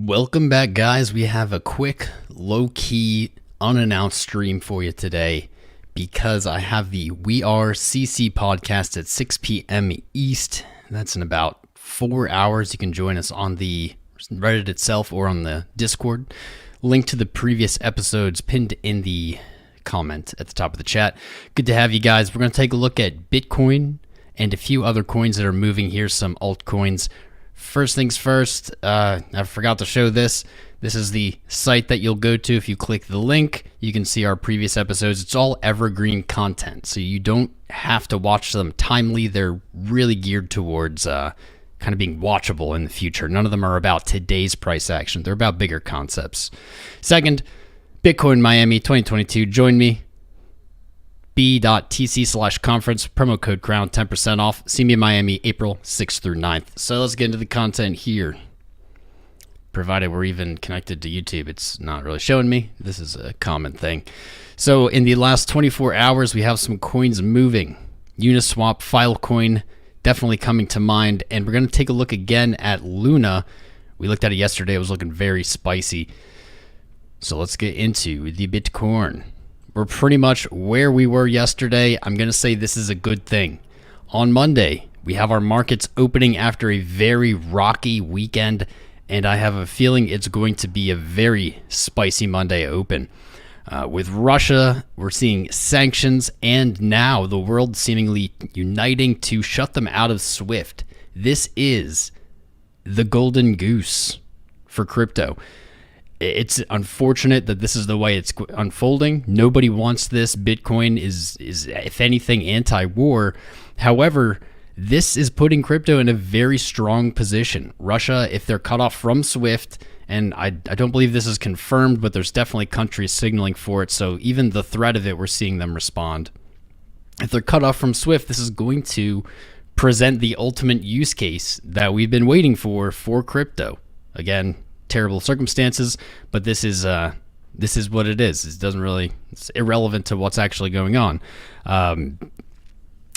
Welcome back, guys. We have a quick, low-key, unannounced stream for you today because I have the We Are CC podcast at 6 p.m. East. That's in about 4 hours. You can join us on the Reddit itself or on the Discord. Link to the previous episodes pinned in the comment at the top of the chat. Good to have you guys. We're going to take a look at Bitcoin and a few other coins that are moving. Here's some altcoins. First things first, I forgot to show this. This is the site that you'll go to. If you click the link, you can see our previous episodes. It's all evergreen content, so you don't have to watch them timely. They're really geared towards kind of being watchable in the future. None of them are about today's price action. They're about bigger concepts. Second, Bitcoin Miami 2022. Join me. B.tc/conference, promo code CROWN, 10% off. See me in Miami, April 6th through 9th. So let's get into the content here. Provided we're even connected to YouTube, it's not really showing me. This is a common thing. So in the last 24 hours, we have some coins moving. Uniswap, Filecoin, definitely coming to mind. And we're going to take a look again at Luna. We looked at it yesterday. It was looking very spicy. So let's get into the Bitcoin. We're pretty much where we were yesterday. I'm going to say this is a good thing. On Monday, we have our markets opening after a very rocky weekend, and I have a feeling it's going to be a very spicy Monday open. With Russia, we're seeing sanctions, and now the world seemingly uniting to shut them out of SWIFT. This is the golden goose for crypto. It's unfortunate that this is the way it's unfolding. Nobody wants this. Bitcoin is if anything, anti-war. However, this is putting crypto in a very strong position. Russia, if they're cut off from SWIFT, and I don't believe this is confirmed, but there's definitely countries signaling for it. So even the threat of it, we're seeing them respond. If they're cut off from SWIFT, this is going to present the ultimate use case that we've been waiting for crypto. Again, terrible circumstances, but this is what it is. It's irrelevant to what's actually going on.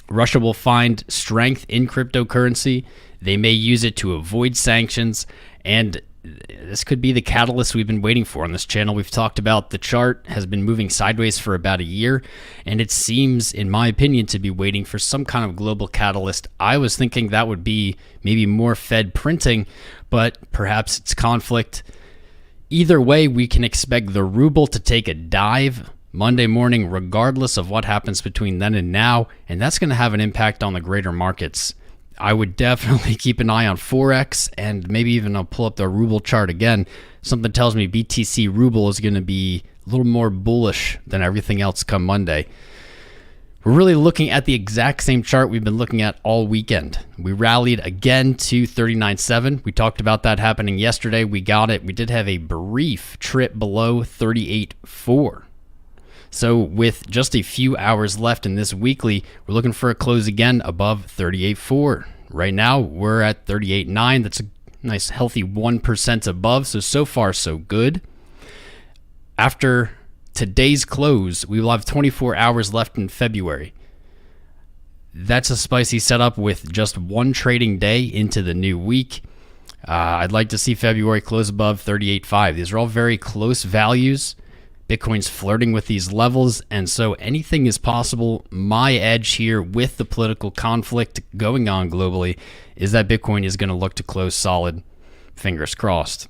Russia will find strength in cryptocurrency. They may use it to avoid sanctions, and this could be the catalyst we've been waiting for. On this channel, we've talked about the chart has been moving sideways for about a year, and it seems, in my opinion, to be waiting for some kind of global catalyst. I was thinking that would be maybe more Fed printing, but perhaps it's conflict. Either way, we can expect the ruble to take a dive Monday morning, regardless of what happens between then and now, and that's going to have an impact on the greater markets. I would definitely keep an eye on Forex, and maybe even I'll pull up the Ruble chart again. Something tells me BTCRUB is going to be a little more bullish than everything else come Monday. We're really looking at the exact same chart we've been looking at all weekend. We rallied again to 39.7. We talked about that happening yesterday. We got it. We did have a brief trip below 38.4. So with just a few hours left in this weekly, we're looking for a close again above 38.4. Right now, we're at 38.9. That's a nice healthy 1% above. So far, so good. After today's close, we will have 24 hours left in February. That's a spicy setup with just one trading day into the new week. I'd like to see February close above 38.5. These are all very close values. Bitcoin's flirting with these levels, and so anything is possible. My edge here with the political conflict going on globally is that Bitcoin is going to look to close solid. Fingers crossed.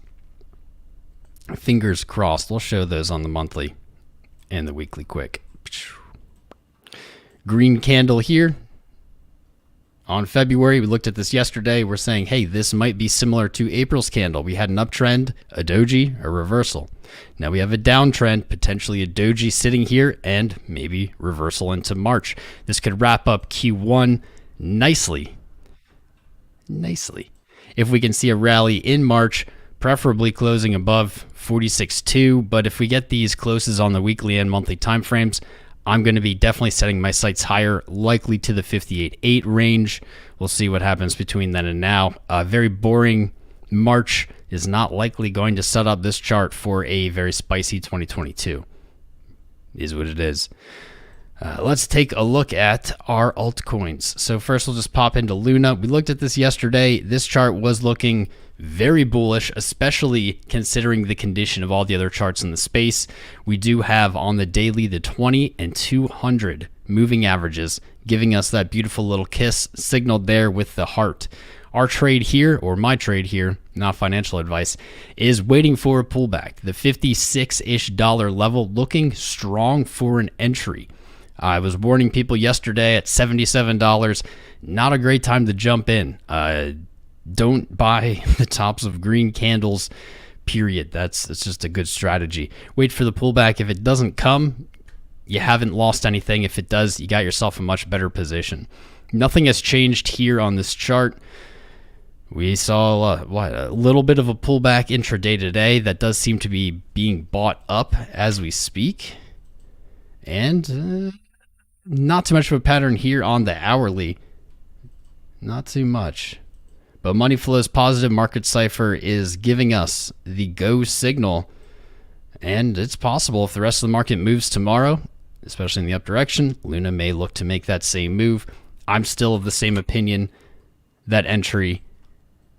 Fingers crossed. We'll show those on the monthly and the weekly quick. Green candle here. On February, we looked at this yesterday. We're saying, hey, this might be similar to April's candle. We had an uptrend, a doji, a reversal. Now we have a downtrend, potentially a doji sitting here, and maybe reversal into March. This could wrap up Q1 nicely. If we can see a rally in March, preferably closing above 46.2, but if we get these closes on the weekly and monthly timeframes, I'm going to be definitely setting my sights higher, likely to the 58.8 range. We'll see what happens between then and now. Very boring March is not likely going to set up this chart for a very spicy 2022. Is what it is. Let's take a look at our altcoins. So first we'll just pop into Luna. We looked at this yesterday. This chart was looking very bullish, especially considering the condition of all the other charts in the space. We do have on the daily the 20 and 200 moving averages giving us that beautiful little kiss signaled there with the heart. Our trade here, or my trade here, not financial advice, is waiting for a pullback. The 56-ish dollar level looking strong for an entry. I was warning people yesterday at $77. Not a great time to jump in. Don't buy the tops of green candles, period. That's just a good strategy. Wait for the pullback. If it doesn't come, you haven't lost anything. If it does, you got yourself a much better position. Nothing has changed here on this chart. We saw a little bit of a pullback intraday today. That does seem to be being bought up as we speak. And not too much of a pattern here on the hourly. Not too much. But money flow is positive. Market cipher is giving us the go signal. And it's possible if the rest of the market moves tomorrow, especially in the up direction, Luna may look to make that same move. I'm still of the same opinion. That entry,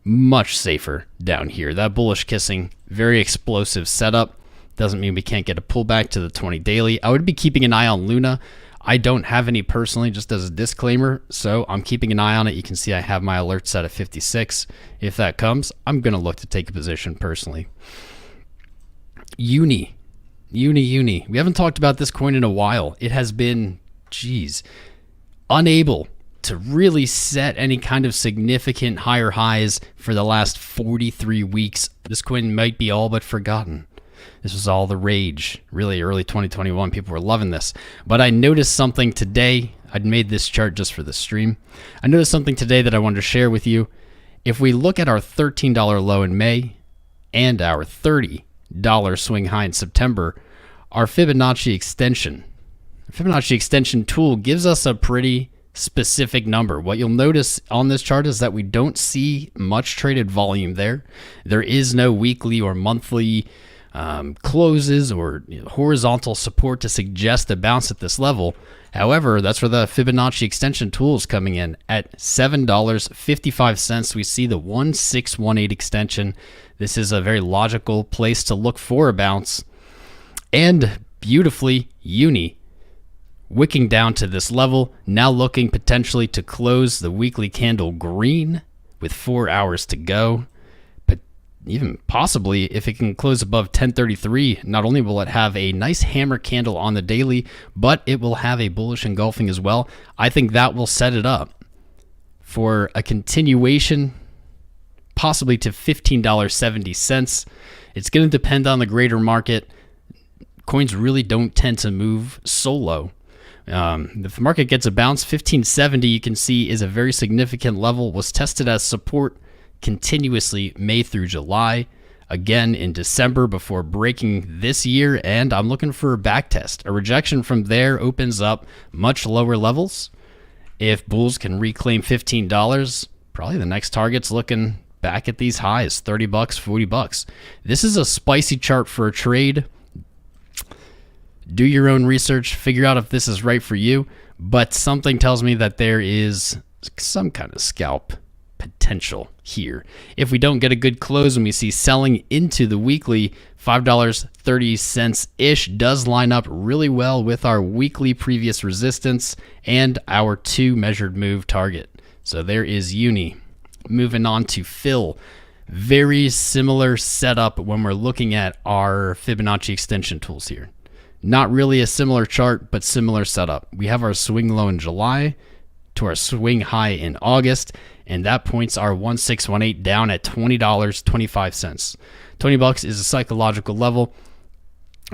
much safer down here. That bullish kissing, very explosive setup. Doesn't mean we can't get a pullback to the 20 daily. I would be keeping an eye on Luna. I don't have any personally, just as a disclaimer, so I'm keeping an eye on it. You can see I have my alert set at 56. If that comes, I'm going to look to take a position personally. Uni. We haven't talked about this coin in a while. It has been, unable to really set any kind of significant higher highs for the last 43 weeks. This coin might be all but forgotten. This was all the rage, really early 2021. People were loving this. But I noticed something today. I'd made this chart just for the stream. I noticed something today that I wanted to share with you. If we look at our $13 low in May and our $30 swing high in September, our Fibonacci extension tool gives us a pretty specific number. What you'll notice on this chart is that we don't see much traded volume there. There is no weekly or monthly closes or horizontal support to suggest a bounce at this level. However, that's where the Fibonacci extension tool is coming in at $7.55. We see the 1618 extension. This is a very logical place to look for a bounce. And beautifully, Uni wicking down to this level, now looking potentially to close the weekly candle green with 4 hours to go. But even possibly, if it can close above 1033, not only will it have a nice hammer candle on the daily, but it will have a bullish engulfing as well. I think that will set it up for a continuation, possibly to $15.70. It's going to depend on the greater market. Coins really don't tend to move solo. If the market gets a bounce, 1570 you can see is a very significant level, was tested as support continuously May through July, again in December before breaking this year, and I'm looking for a back test. A rejection from there opens up much lower levels. If bulls can reclaim $15, probably the next target's looking back at these highs, $30, $40. This is a spicy chart for a trade. Do your own research, figure out if this is right for you, but something tells me that there is some kind of scalp potential here. If we don't get a good close and we see selling into the weekly, $5.30-ish does line up really well with our weekly previous resistance and our 2 measured move target. So there is Uni. Moving on to Fil. Very similar setup when we're looking at our Fibonacci extension tools here. Not really a similar chart, but similar setup. We have our swing low in July to our swing high in August, and that points our 1618 down at $20.25. $20 is a psychological level.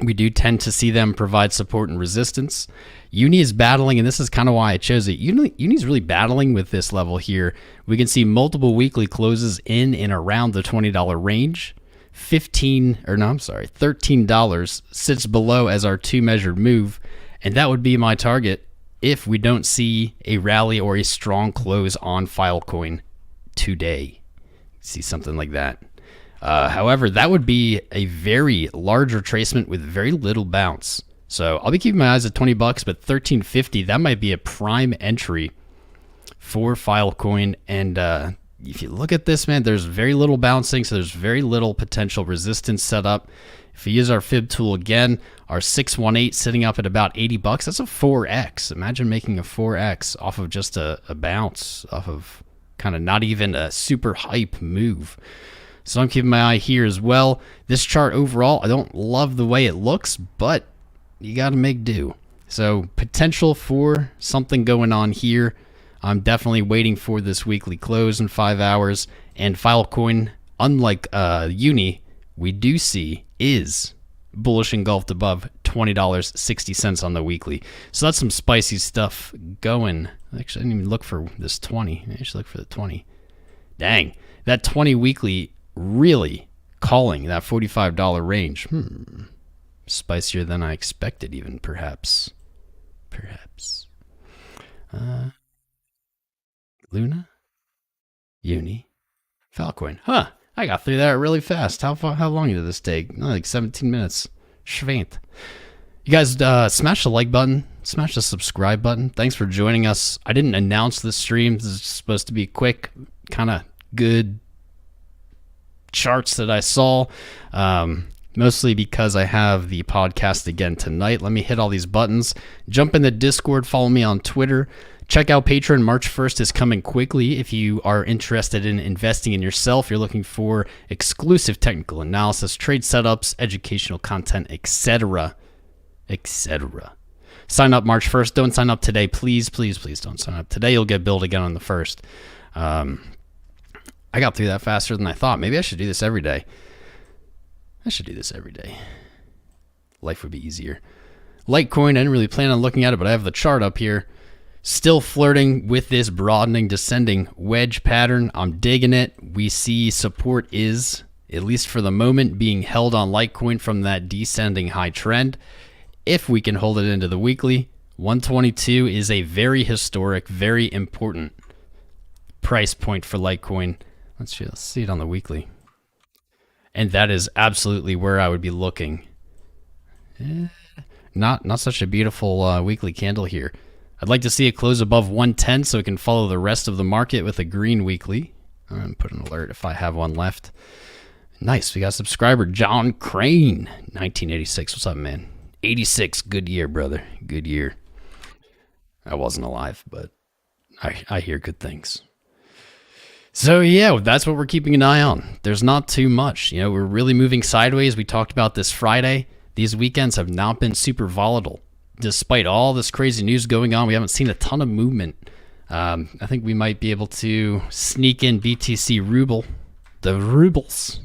We do tend to see them provide support and resistance. Uni is battling, and this is kind of why I chose it. Uni's really battling with this level here. We can see multiple weekly closes in and around the $20 range. $13 sits below as our 2 measured move, and that would be my target if we don't see a rally or a strong close on Filecoin today. See something like that. However, that would be a very large retracement with very little bounce. So I'll be keeping my eyes at $20, but $13.50, that might be a prime entry for Filecoin, and if you look at this, man, there's very little bouncing, so there's very little potential resistance set up. If we use our fib tool again, our 618 sitting up at about 80 bucks. That's a 4x. Imagine making a 4x off of just a bounce, off of kind of not even a super hype move. So I'm keeping my eye here as well. This chart overall, I don't love the way it looks, but you got to make do. So potential for something going on here. I'm definitely waiting for this weekly close in 5 hours. And Filecoin, unlike Uni, we do see is bullish engulfed above $20.60 on the weekly. So that's some spicy stuff going. Actually, I didn't even look for this 20. I should look for the 20. Dang, that 20 weekly really calling that $45 range. Spicier than I expected even, perhaps. Luna? Uni? Filecoin. Huh. I got through that really fast. How long did this take? Like 17 minutes. Schwant. You guys smash the like button. Smash the subscribe button. Thanks for joining us. I didn't announce this stream. This is supposed to be quick, kind of good charts that I saw. Mostly because I have the podcast again tonight. Let me hit all these buttons. Jump in the Discord. Follow me on Twitter. Check out Patreon. March 1st is coming quickly. If you are interested in investing in yourself, you're looking for exclusive technical analysis, trade setups, educational content, etc. Sign up March 1st. Don't sign up today. Please don't sign up today. You'll get billed again on the 1st. I got through that faster than I thought. Maybe I should do this every day. Life would be easier. Litecoin, I didn't really plan on looking at it, but I have the chart up here. Still flirting with this broadening, descending wedge pattern. I'm digging it. We see support is, at least for the moment, being held on Litecoin from that descending high trend. If we can hold it into the weekly, 122 is a very historic, very important price point for Litecoin. Let's see it on the weekly. And that is absolutely where I would be looking. Not such a beautiful weekly candle here. I'd like to see it close above 110 so it can follow the rest of the market with a green weekly. I'm going to put an alert if I have one left. Nice. We got a subscriber, John Crane, 1986. What's up, man? 86. Good year, brother. Good year. I wasn't alive, but I hear good things. So yeah, that's what we're keeping an eye on. There's not too much. You know, we're really moving sideways. We talked about this Friday. These weekends have not been super volatile. Despite all this crazy news going on, we haven't seen a ton of movement. I think we might be able to sneak in BTC Ruble, the rubles.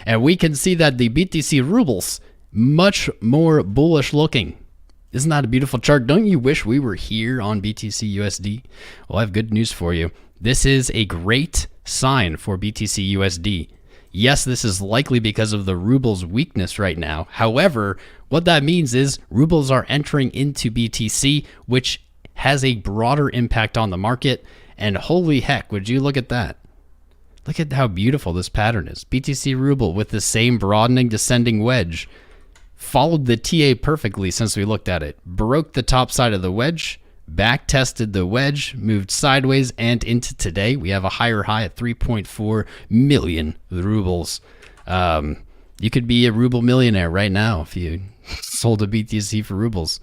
And we can see that the BTC rubles, much more bullish looking. Isn't that a beautiful chart? Don't you wish we were here on BTC USD? Well, I have good news for you. This is a great sign for BTC USD. Yes, this is likely because of the ruble's weakness right now. However, what that means is rubles are entering into BTC, which has a broader impact on the market. And holy heck, would you look at that? Look at how beautiful this pattern is. BTC Ruble with the same broadening descending wedge. Followed the TA perfectly since we looked at it. Broke the top side of the wedge. Back tested the wedge, moved sideways, and into today, we have a higher high at 3.4 million rubles. You could be a ruble millionaire right now if you sold a BTC for rubles.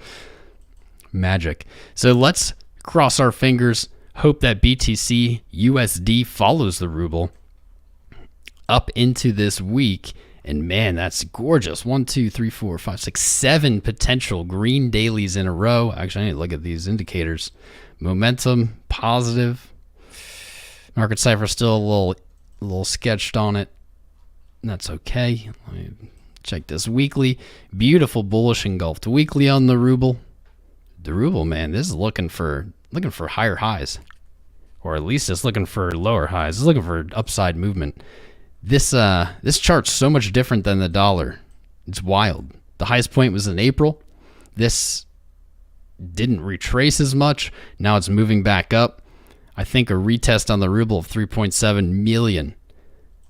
Magic. So let's cross our fingers, hope that BTC USD follows the ruble up into this week. And man, that's gorgeous. 1, 2, 3, 4, 5, 6, 7 potential green dailies in a row. Actually, I need to look at these indicators. Momentum, positive. Market cipher still a little sketched on it. That's okay. Let me check this weekly. Beautiful bullish engulfed weekly on the ruble. The ruble, man, this is looking for higher highs. Or at least it's looking for lower highs. It's looking for upside movement. This chart's so much different than the dollar. It's wild. The highest point was in April. This didn't retrace as much. Now it's moving back up. I think a retest on the ruble of 3.7 million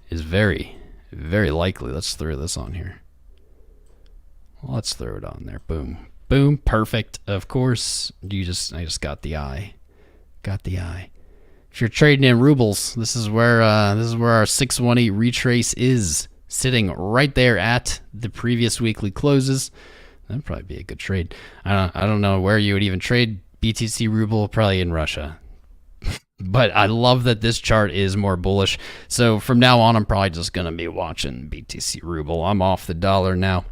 is very, very likely. Let's throw this on here. Let's throw it on there. Boom. Boom. Perfect. Of course. I just got the eye. Got the eye. If you're trading in rubles, this is where our 618 retrace is sitting right there at the previous weekly closes. That'd probably be a good trade. I don't know where you would even trade BTC Ruble, probably in Russia. But I love that this chart is more bullish. So from now on, I'm probably just going to be watching BTC Ruble. I'm off the dollar now.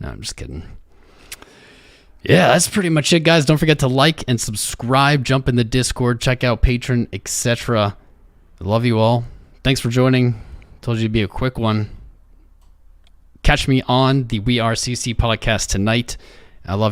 No, I'm just kidding. Yeah, that's pretty much it, guys. Don't forget to like and subscribe. Jump in the Discord. Check out Patreon, etc. I love you all. Thanks for joining. Told you it'd be a quick one. Catch me on the We Are CC podcast tonight. I love you.